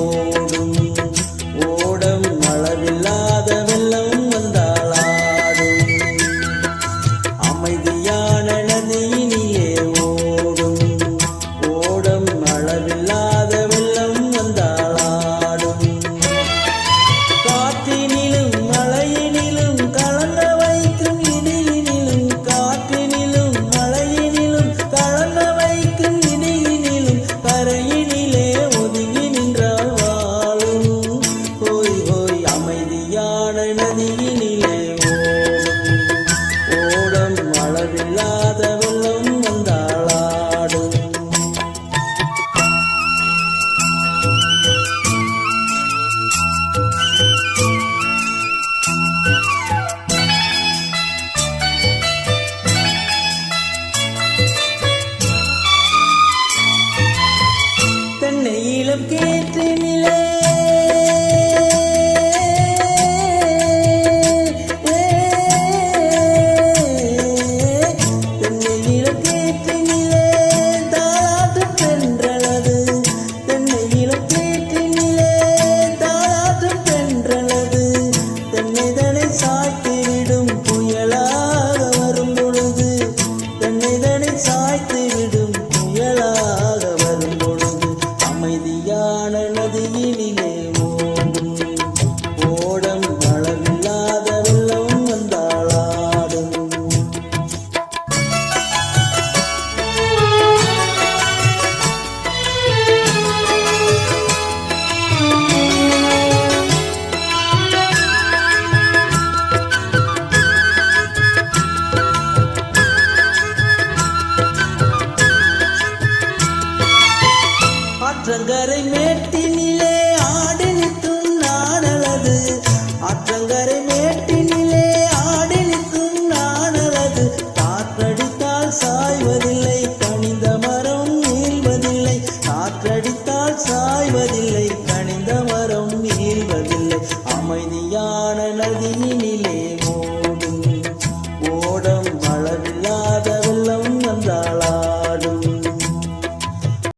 ஓடும் ஓடம் அளவில்லாத வெள்ளம் வந்தாளாடும் அமைதியான நதியினிலே ஓடும் ஓடம் அளவில்லாத வெள்ளம் வந்தாளாடும் காற்றினிலும் மழையினிலும் கலங்க வைக்கும் இடியினிலும் காற்றினிலும் மழையினிலும் கலங்க வைக்கும் இடியினிலும் கரையினிலே ஒதுங்கி நின்றால் வாழும் ஹோய் ஹோய் அமைதியான நதியினிலே ஓடும் ஓடம் அளவில்லாத வெள்ளம் வந்தாளாடும் தென்னை இளம் கேற்றினிலே தென்னை இளம் கேற்றினிலே தாளாட்டும் தென்றலது தென்னை இளம் கேற்றினிலே தாளாட்டும் தென்றலது தென்னைதனை சாய்த்துவிடும் புயலாக வரும் பொழுது தென்னைதனை சாய்த்துவிடும் புயலாக வரும் பொழுது அமைதியான நதியினிலே ஓடும் ஓடம் அளவில்லாத வெள்ளம் வந்தாளாடும் ஆற்றங்கரை மேட்டினிலே ஆடி நிற்கும் நாடலது ஆற்றங்கரை மேட்டினிலே ஆடி நிற்கும் நாடலது காற்றடித்தால் சாய்வதில்லை கனிந்த மரம் நீள்வதில்லை காற்றடித்தால் சாய்வதில்லை